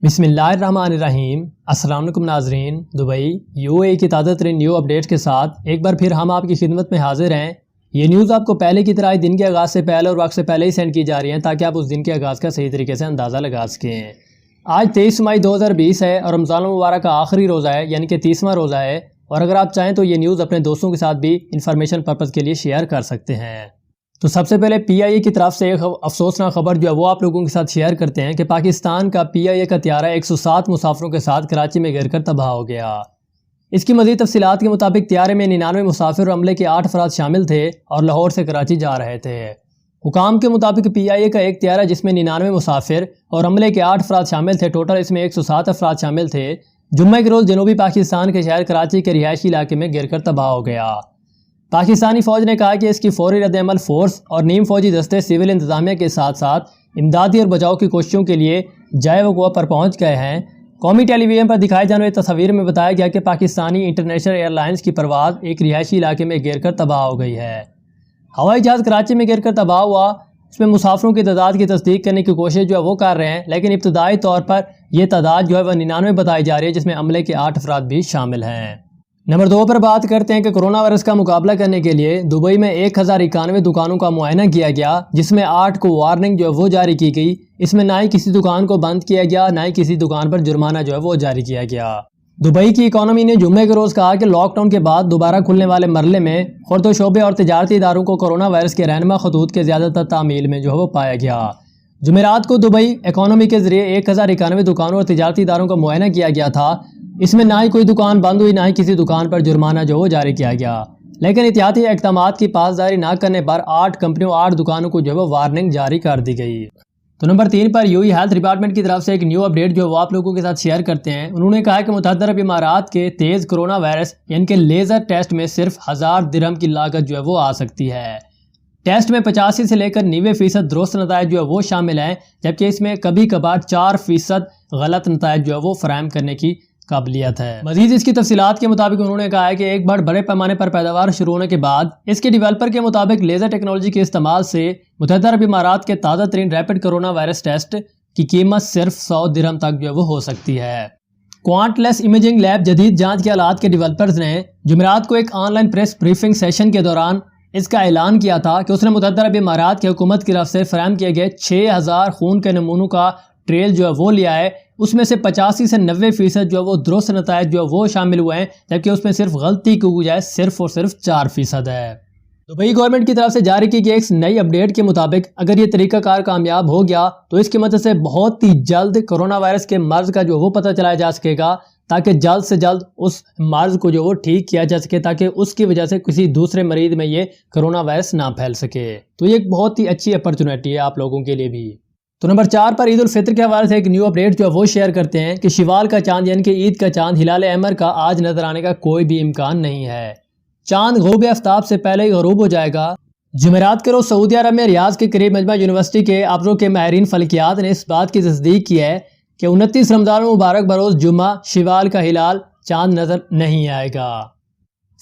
بسم اللہ الرحمن الرحیم۔ السلام علیکم ناظرین، دبئی UAE کی تازہ ترین نیو اپڈیٹس کے ساتھ ایک بار پھر ہم آپ کی خدمت میں حاضر ہیں۔ یہ نیوز آپ کو پہلے کی طرح دن کے آغاز سے پہلے اور وقت سے پہلے ہی سینڈ کی جا رہی ہیں تاکہ آپ اس دن کے آغاز کا صحیح طریقے سے اندازہ لگا سکیں۔ آج 23 مئی 2020 ہے اور رمضان المبارک کا آخری روزہ ہے، یعنی کہ 30واں روزہ ہے، اور اگر آپ چاہیں تو یہ نیوز اپنے دوستوں کے ساتھ بھی انفارمیشن پرپز کے لیے شیئر کر سکتے ہیں۔ تو سب سے پہلے PIA کی طرف سے ایک افسوسناک خبر جو ہے وہ آپ لوگوں کے ساتھ شیئر کرتے ہیں کہ پاکستان کا PIA کا طیارہ 107 مسافروں کے ساتھ کراچی میں گر کر تباہ ہو گیا۔ اس کی مزید تفصیلات کے مطابق طیارے میں 99 مسافر اور عملے کے 8 افراد شامل تھے اور لاہور سے کراچی جا رہے تھے۔ حکام کے مطابق PIA کا ایک طیارہ جس میں 99 مسافر اور عملے کے 8 افراد شامل تھے، ٹوٹل اس میں 107 افراد شامل تھے، جمعہ کے روز جنوبی پاکستان کے شہر کراچی کے رہائشی علاقے میں گر کر تباہ ہو گیا۔ پاکستانی فوج نے کہا کہ اس کی فوری رد عمل فورس اور نیم فوجی دستے سول انتظامیہ کے ساتھ ساتھ امدادی اور بچاؤ کی کوششوں کے لیے جائے وقوع پر پہنچ گئے ہیں۔ قومی ٹیلی ویژن پر دکھائے جانے والی تصاویر میں بتایا گیا کہ پاکستانی انٹرنیشنل ایئر لائنز کی پرواز ایک رہائشی علاقے میں گر کر تباہ ہو گئی ہے۔ ہوائی جہاز کراچی میں گر کر تباہ ہوا، اس میں مسافروں کی تعداد کی تصدیق کرنے کی کوشش جو ہے وہ کر رہے ہیں، لیکن ابتدائی طور پر یہ تعداد جو ہے وہ 99 بتائی جا رہی ہے، جس میں عملے کے 8 افراد بھی شامل ہیں۔ نمبر 2 پر بات کرتے ہیں کہ کرونا وائرس کا مقابلہ کرنے کے لیے دبئی میں 1091 دکانوں کا معائنہ کیا گیا، جس میں 8 کو وارننگ جو ہے وہ جاری کی گئی۔ اس میں نہ ہی کسی دکان کو بند کیا گیا، نہ ہی کسی دکان پر جرمانہ جو ہے وہ جاری کیا گیا۔ دبئی کی اکانومی نے جمعے کے روز کہا کہ لاک ڈاؤن کے بعد دوبارہ کھلنے والے مرحلے میں خرد و شعبے اور تجارتی اداروں کو کرونا وائرس کے رہنما خطوط کے زیادہ تر تعمیل میں جو ہے وہ پایا گیا۔ جمعرات کو دبئی اکانومی کے ذریعے 1091 دکانوں اور تجارتی اداروں کا معائنہ کیا گیا تھا۔ اس میں نہ ہی کوئی دکان بند ہوئی، نہ ہی کسی دکان پر جرمانہ جو وہ جاری کیا گیا، لیکن احتیاطی اقدامات کی پاسداری نہ کرنے پر 8 کمپنیوں 8 دکانوں کو جو ہے وہ وارننگ جاری کر دی گئی۔ تو نمبر 3 پر UAE ہیلتھ ڈپارٹمنٹ کی طرف سے ایک نیو اپڈیٹ جو وہ آپ لوگوں کے ساتھ شیئر کرتے ہیں۔ انہوں نے کہا کہ متحدہ عرب امارات کے تیز کرونا وائرس یعنی کہ لیزر ٹیسٹ میں صرف 1000 درہم کی لاگت جو ہے وہ آ سکتی ہے۔ ٹیسٹ میں 85 سے لے کر 90% درست نتائج جو ہے وہ شامل ہیں، جبکہ اس میں کبھی کبھار 4% غلط نتائج جو ہے وہ فراہم کرنے کی قابلیت ہے۔ مزید اس کی تفصیلات کے مطابق انہوں نے کہا ہے کہ ایک بار بڑے پیمانے پر پیداوار شروع ہونے کے بعد اس کے ڈیولپر کے مطابق لیزر ٹیکنالوجی کے استعمال سے متحدہ عرب امارات کے تازہ ترین ریپڈ کرونا وائرس ٹیسٹ کی قیمت صرف 100 درہم تک جو وہ ہو سکتی ہے۔ کوانٹ لیس امیجنگ لیب جدید جانچ کے آلات کے ڈیولپرز نے جمعرات کو ایک on line press briefing session کے دوران اس کا اعلان کیا تھا کہ اس نے متحدہ عرب امارات کی حکومت کی طرف سے فراہم کیے گئے 6000 خون کے نمونوں کا ٹریل جو ہے وہ لیا ہے۔ اس میں سے 85 سے 90% جو ہے وہ درست نتائج جو ہے وہ شامل ہوئے ہیں، جبکہ اس میں صرف غلطی کی بجائے صرف اور صرف 4% ہے۔ دبئی گورنمنٹ کی طرف سے جاری کی گئی ایک نئی اپڈیٹ کے مطابق اگر یہ طریقہ کار کامیاب ہو گیا تو اس کی مدد سے بہت ہی جلد کرونا وائرس کے مرض کا جو وہ پتہ چلایا جا سکے گا، تاکہ جلد سے جلد اس مرض کو جو وہ ٹھیک کیا جا سکے، تاکہ اس کی وجہ سے کسی دوسرے مریض میں یہ کرونا وائرس نہ پھیل سکے۔ تو یہ ایک بہت ہی اچھی اپرچونیٹی ہے آپ لوگوں کے لیے بھی۔ تو نمبر 4 پر عید الفطر کے حوالے سے ایک نیو اپڈیٹ جو وہ شیئر کرتے ہیں کہ شوال کا چاند یعنی کہ عید کا چاند ہلال احمر کا آج نظر آنے کا کوئی بھی امکان نہیں ہے۔ چاند غروب آفتاب سے پہلے ہی غروب ہو جائے گا۔ جمعرات کے روز سعودی عرب میں ریاض کے قریب مجمع یونیورسٹی کے ابروں کے ماہرین فلکیات نے اس بات کی تصدیق کی ہے کہ 29 رمضان المبارک بروز جمعہ شوال کا ہلال چاند نظر نہیں آئے گا۔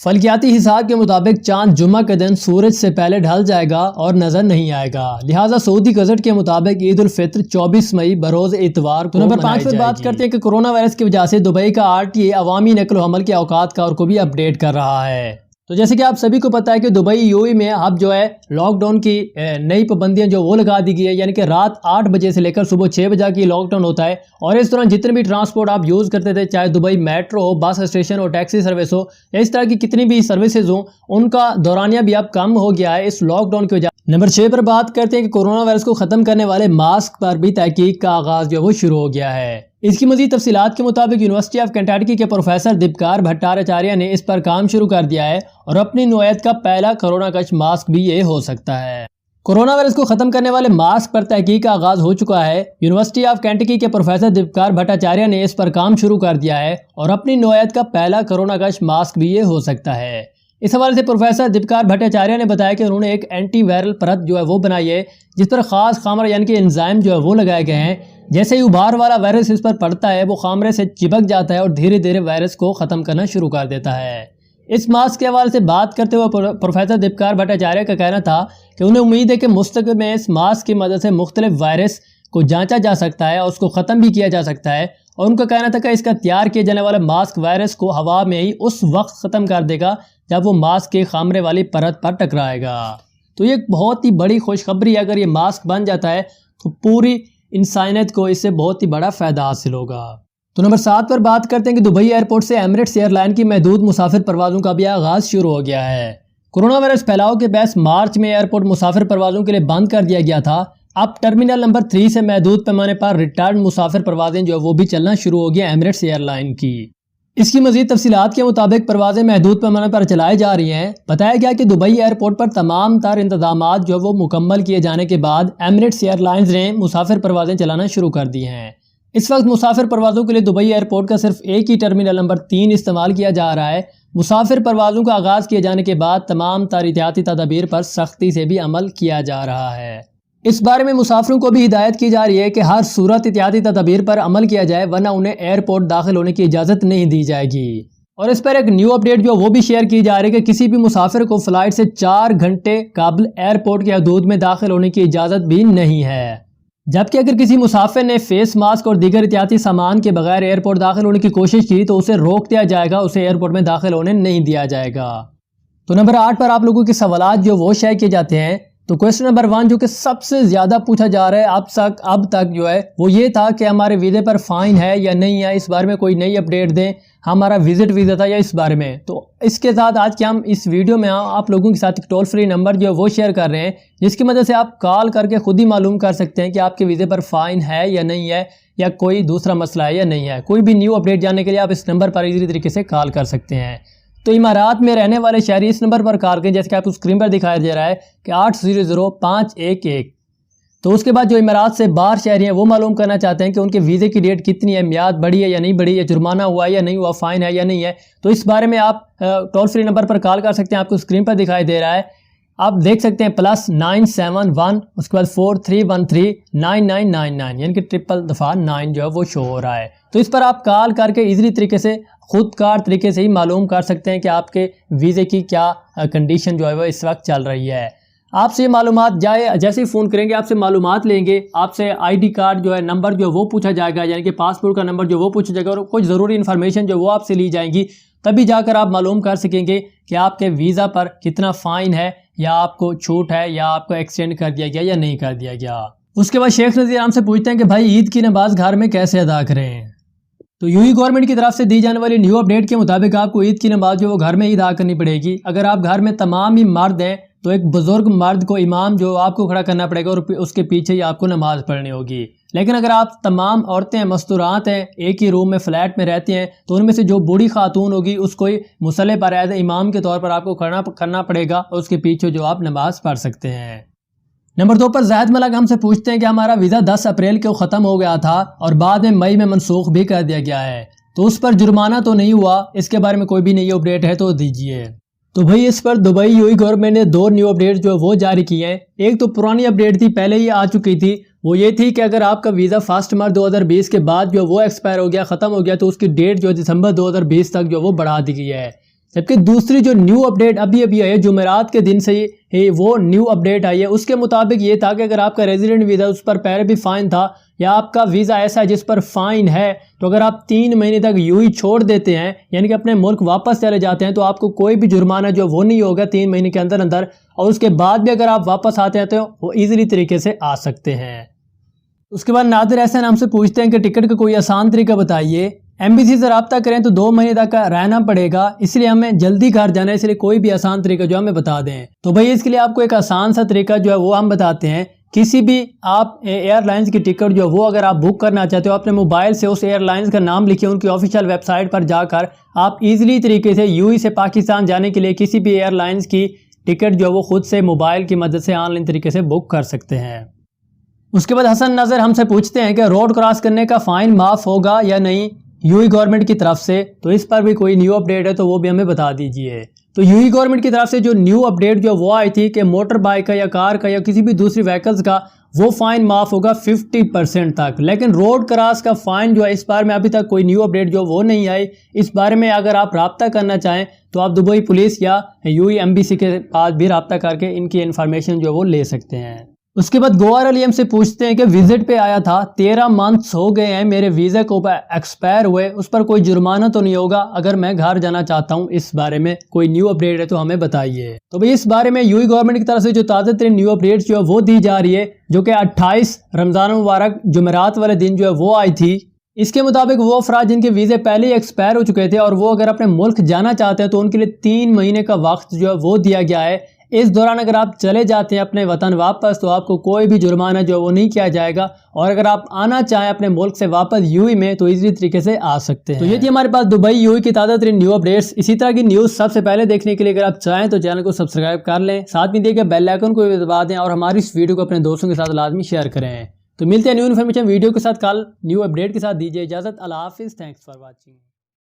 فلکیاتی حساب کے مطابق چاند جمعہ کے دن سورج سے پہلے ڈھل جائے گا اور نظر نہیں آئے گا، لہٰذا سعودی گزٹ کے مطابق عید الفطر 24 مئی بروز اتوار کو نمبر 5 پر بات کرتے ہیں کہ کرونا وائرس کی وجہ سے دبئی کا RTA عوامی نقل و حمل کے اوقات کا اور کو بھی اپڈیٹ کر رہا ہے۔ تو جیسے کہ آپ سبھی کو پتہ ہے کہ دبئی UAE میں اب جو ہے لاک ڈاؤن کی نئی پابندیاں جو وہ لگا دی گئی ہے، یعنی کہ رات 8 بجے سے لے کر صبح 6 بجے کی لاک ڈاؤن ہوتا ہے، اور اس دوران جتنے بھی ٹرانسپورٹ آپ یوز کرتے تھے، چاہے دبئی میٹرو ہو، بس اسٹیشن ہو، ٹیکسی سروس ہو، یا اس طرح کی کتنی بھی سروسز ہوں، ان کا دورانیہ بھی اب کم ہو گیا ہے اس لاک ڈاؤن کی وجہ۔ نمبر 6 پر بات کرتے ہیں کہ کرونا وائرس کو ختم کرنے والے ماسک پر بھی تحقیق کا آغاز جو وہ شروع ہو گیا ہے۔ اس کی مزید تفصیلات کے مطابق یونیورسٹی آف کنٹاکی کے پروفیسر دیپکار بھٹاچاریہ نے اس پر کام شروع کر دیا ہے، اور اپنی نوعیت کا پہلا کرونا کش ماسک بھی یہ ہو سکتا ہے۔ کرونا وائرس کو ختم کرنے والے ماسک پر تحقیق کا آغاز ہو چکا ہے۔ یونیورسٹی آف کنٹاکی کے پروفیسر دیپکار بھٹاچاریہ نے اس پر کام شروع کر دیا ہے، اور اپنی نوعیت کا پہلا کرونا کش ماسک بھی یہ ہو سکتا ہے۔ اس حوالے سے پروفیسر دیپکار بھٹاچاریہ نے بتایا کہ انہوں نے ایک اینٹی وائرل پرت جو ہے وہ بنائی ہے، جس پر خاص خامر یعنی کہ انزائم جو ہے وہ لگائے گئے ہیں۔ جیسے ہی ابھار والا وائرس اس پر پڑتا ہے، وہ خامرے سے چپک جاتا ہے اور دھیرے دھیرے وائرس کو ختم کرنا شروع کر دیتا ہے۔ اس ماسک کے حوالے سے بات کرتے ہوئے پروفیسر دیپکار بھٹاچاریہ کا کہنا تھا کہ انہیں امید ہے کہ مستقبل میں اس ماسک کی مدد سے مختلف وائرس کو جانچا جا سکتا ہے اور اس کو ختم بھی کیا جا سکتا ہے، اور ان کا کہنا تھا کہ اس کا تیار کیا جانے والا ماسک وائرس کو ہوا میں ہی اس وقت ختم کر دے گا جب وہ ماسک کے خامرے والی پرت پر ٹکرائے گا۔ تو یہ بہت ہی بڑی خوشخبری ہے، اگر یہ ماسک بن جاتا ہے تو پوری انسانیت کو اس سے بہت ہی بڑا فائدہ حاصل ہوگا۔ تو نمبر 7 پر بات کرتے ہیں کہ دبئی ایئرپورٹ سے ایمریٹس ایئر لائن کی محدود مسافر پروازوں کا بھی آغاز شروع ہو گیا ہے۔ کورونا وائرس پھیلاؤ کے باعث مارچ میں ایئرپورٹ مسافر پروازوں کے لیے بند کر دیا گیا تھا۔ اب ٹرمینل نمبر 3 سے محدود پیمانے پر ریٹرن مسافر پروازیں جو وہ بھی چلنا شروع ہو گیا ایمریٹس ایئر لائن کی۔ اس کی مزید تفصیلات کے مطابق پروازیں محدود پیمانے پر چلائی جا رہی ہیں۔ بتایا گیا کہ دبئی ایئرپورٹ پر تمام تر انتظامات جو وہ مکمل کیے جانے کے بعد ایمریٹس ایئر لائنز نے مسافر پروازیں چلانا شروع کر دی ہیں۔ اس وقت مسافر پروازوں کے لیے دبئی ایئرپورٹ کا صرف ایک ہی ٹرمینل نمبر 3 استعمال کیا جا رہا ہے۔ مسافر پروازوں کا آغاز کیے جانے کے بعد تمام تر احتیاطی تدابیر پر سختی سے بھی عمل کیا جا رہا ہے۔ اس بارے میں مسافروں کو بھی ہدایت کی جا رہی ہے کہ ہر صورت احتیاطی تدابیر پر عمل کیا جائے، ورنہ انہیں ایئرپورٹ داخل ہونے کی اجازت نہیں دی جائے گی۔ اور اس پر ایک نیو اپڈیٹ جو وہ بھی شیئر کی جا رہی ہے کہ کسی بھی مسافر کو فلائٹ سے 4 گھنٹے قبل ایئرپورٹ کی حدود میں داخل ہونے کی اجازت بھی نہیں ہے، جبکہ اگر کسی مسافر نے فیس ماسک اور دیگر احتیاطی سامان کے بغیر ایئرپورٹ داخل ہونے کی کوشش کی تو اسے روک دیا جائے گا، اسے ایئرپورٹ میں داخل ہونے نہیں دیا جائے گا۔ تو نمبر 8 پر آپ لوگوں کے سوالات جو وہ شیئر کیے جاتے ہیں، تو کویسچن نمبر 1 جو کہ سب سے زیادہ پوچھا جا رہا ہے اب تک جو ہے وہ یہ تھا کہ ہمارے ویزے پر فائن ہے یا نہیں ہے، اس بارے میں کوئی نئی اپڈیٹ دیں، ہمارا وزٹ ویزا تھا یا اس بارے میں۔ تو اس کے ساتھ آج کے ہم اس ویڈیو میں آپ لوگوں کے ساتھ ایک ٹول فری نمبر جو ہے وہ شیئر کر رہے ہیں، جس کی مدد سے آپ کال کر کے خود ہی معلوم کر سکتے ہیں کہ آپ کے ویزے پر فائن ہے یا نہیں ہے، یا کوئی دوسرا مسئلہ ہے یا نہیں ہے۔ کوئی بھی نیو اپڈیٹ جاننے کے لیے آپ اس نمبر پر ایزی طریقے سے کال کر سکتے ہیں۔ تو امارات میں رہنے والے شہری اس نمبر پر کال کریں، جیسے کہ آپ کو اسکرین پر دکھایا جا رہا ہے کہ 800-511۔ تو اس کے بعد جو امارات سے باہر شہری ہیں وہ معلوم کرنا چاہتے ہیں کہ ان کے ویزے کی ڈیٹ کتنی ہے، میعاد بڑھی ہے یا نہیں بڑھی، یا جرمانہ ہوا ہے یا نہیں ہوا، فائن ہے یا نہیں ہے، تو اس بارے میں آپ ٹول فری نمبر پر کال کر سکتے ہیں۔ آپ کو اسکرین پر دکھائی دے رہا ہے، آپ دیکھ سکتے ہیں +971 اس کے بعد 43139999، یعنی کہ 999 جو ہے وہ شو ہو رہا ہے۔ تو اس پر آپ کال کر کے ایزلی طریقے سے خود کار طریقے سے ہی معلوم کر سکتے ہیں کہ آپ کے ویزے کی کیا کنڈیشن جو ہے وہ اس وقت چل رہی ہے۔ آپ سے یہ معلومات جیسے ہی فون کریں گے آپ سے معلومات لیں گے، آپ سے آئی ڈی کارڈ جو ہے نمبر جو وہ پوچھا جائے گا، یعنی کہ پاسپورٹ کا نمبر جو وہ پوچھا جائے گا، اور کچھ ضروری انفارمیشن جو وہ آپ سے لی جائیں گی، تبھی جا کر آپ معلوم کر سکیں گے کہ آپ کے ویزا پر کتنا فائن ہے، یا آپ کو چھوٹ ہے، یا آپ کو ایکسٹینڈ کر دیا گیا یا نہیں کر دیا گیا۔ اس کے بعد شیخ نذیر ہم سے پوچھتے ہیں کہ بھائی عید کی نماز گھر میں کیسے ادا کریں؟ تو یو گورنمنٹ کی طرف سے دی جانے والی نیو اپڈیٹ کے مطابق آپ کو عید کی نماز جو وہ گھر میں ہی ادا کرنی پڑے گی۔ اگر آپ گھر میں تمام ہی مرد ہیں تو ایک بزرگ مرد کو امام جو آپ کو کھڑا کرنا پڑے گا، اور اس کے پیچھے ہی آپ کو نماز پڑھنی ہوگی۔ لیکن اگر آپ تمام عورتیں مستورات ہیں، ایک ہی روم میں فلیٹ میں رہتی ہیں، تو ان میں سے جو بوڑھی خاتون ہوگی اس کو مصلی پر عید امام کے طور پر آپ کو کھڑا کرنا پڑے گا، اور اس کے پیچھے جو آپ نماز پڑھ سکتے ہیں۔ نمبر 2 پر زاہد ملک ہم سے پوچھتے ہیں کہ ہمارا ویزا 10 اپریل کو ختم ہو گیا تھا اور بعد میں مئی میں منسوخ بھی کر دیا گیا ہے، تو اس پر جرمانہ تو نہیں ہوا؟ اس کے بارے میں کوئی بھی نئی اپڈیٹ ہے تو دیجیے۔ تو بھئی اس پر دبئی گورنمنٹ نے 2 نیو اپڈیٹ جو وہ جاری کی ہیں۔ ایک تو پرانی اپڈیٹ تھی، پہلے ہی آ چکی تھی، وہ یہ تھی کہ اگر آپ کا ویزا 1 مارچ 2020 کے بعد جو وہ ایکسپائر ہو گیا، ختم ہو گیا، تو اس کی ڈیٹ جو دسمبر 2020 تک جو وہ بڑھا دی گئی ہے۔ جبکہ دوسری جو نیو اپڈیٹ ابھی آئی ہے، جمعرات کے دن سے ہی وہ نیو اپڈیٹ آئی ہے، اس کے مطابق یہ تھا کہ اگر آپ کا ریزیڈنٹ ویزا اس پر پہلے بھی فائن تھا، یا آپ کا ویزا ایسا ہے جس پر فائن ہے، تو اگر آپ 3 مہینے تک یوں ہی چھوڑ دیتے ہیں، یعنی کہ اپنے ملک واپس چلے جاتے ہیں، تو آپ کو کوئی بھی جرمانہ جو وہ نہیں ہوگا 3 مہینے کے اندر، اور اس کے بعد بھی اگر آپ واپس آتے ہیں تو وہ ایزیلی طریقے سے آ سکتے ہیں۔ اس کے بعد نادر احسن ہم سے پوچھتے ہیں کہ ٹکٹ کا کوئی آسان طریقہ بتائیے۔ ایمبیسی سے رابطہ کریں تو 2 مہینے تک رہنا پڑے گا، اس لیے ہمیں جلدی گھر جانا ہے، اس لیے کوئی بھی آسان طریقہ جو ہمیں بتا دیں۔ تو بھئی اس کے لیے آپ کو ایک آسان سا طریقہ جو ہے وہ ہم بتاتے ہیں۔ کسی بھی آپ ایئر لائنز کی ٹکٹ جو وہ اگر آپ بک کرنا چاہتے ہو، اپنے موبائل سے اس ایئر لائنز کا نام لکھیں، ان کی آفیشیل ویب سائٹ پر جا کر آپ ایزیلی طریقے سے یو ای سے پاکستان جانے کے لیے کسی بھی ایئر لائنز کی ٹکٹ جو وہ خود سے موبائل کی مدد سے آن لائن طریقے سے بک کر سکتے ہیں۔ اس کے بعد حسن نظر ہم سے پوچھتے ہیں کہ روڈ کراس کرنے کا فائن معاف ہوگا یا نہیں یو ای گورنمنٹ کی طرف سے؟ تو اس پر بھی کوئی نیو اپڈیٹ ہے تو وہ بھی ہمیں بتا دیجئے۔ تو یو ای گورنمنٹ کی طرف سے جو نیو اپڈیٹ جو وہ آئی تھی کہ موٹر بائک کا یا کار کا یا کسی بھی دوسری وہیکلز کا وہ فائن معاف ہوگا 50% تک، لیکن روڈ کراس کا فائن جو ہے اس بارے میں ابھی تک کوئی نیو اپڈیٹ جو وہ نہیں آئی۔ اس بارے میں اگر آپ رابطہ کرنا چاہیں تو آپ دبئی پولیس یا یو ای ایمبیسی کے پاس بھی رابطہ کر کے ان کی انفارمیشن جو وہ لے سکتے ہیں۔ اس کے بعد گوہر علی ہم سے پوچھتے ہیں کہ وزٹ پہ آیا تھا، 13 منتھس ہو گئے ہیں میرے ویزا کو ایکسپائر ہوئے، اس پر کوئی جرمانہ تو نہیں ہوگا اگر میں گھر جانا چاہتا ہوں؟ اس بارے میں کوئی نیو اپڈیٹ ہے تو ہمیں بتائیے۔ تو بھئی اس بارے میں یو اے گورنمنٹ کی طرف سے جو تازہ ترین نیو اپڈیٹ جو ہے وہ دی جا رہی ہے، جو کہ 28 رمضان مبارک جمعرات والے دن جو ہے وہ آئی تھی۔ اس کے مطابق وہ افراد جن کے ویزے پہلے ہی ایکسپائر ہو چکے تھے اور وہ اگر اپنے ملک جانا چاہتے ہیں تو ان کے لیے 3 مہینے کا وقت جو ہے وہ دیا گیا ہے۔ اس دوران اگر آپ چلے جاتے ہیں اپنے وطن واپس تو آپ کو کوئی بھی جرمانہ جو وہ نہیں کیا جائے گا، اور اگر آپ آنا چاہیں اپنے ملک سے واپس یو اے میں تو ایزی طریقے سے آ سکتے ہیں۔ تو یہ تھی ہمارے پاس دبئی یو اے کی تازہ ترین نیو اپڈیٹس۔ اسی طرح کی نیوز سب سے پہلے دیکھنے کے لیے اگر آپ چاہیں تو چینل کو سبسکرائب کر لیں، ساتھ میں دیکھیں بیل آئیکن کو بھی دبا دیں اور ہماری اس ویڈیو کو اپنے دوستوں کے ساتھ لازمی شیئر کریں۔ تو ملتے ہیں نیو انفارمیشن ویڈیو کے ساتھ کل نیو اپڈیٹ کے ساتھ۔ دیجیے اجازت، اللہ حافظ، تھینکس فار واچنگ۔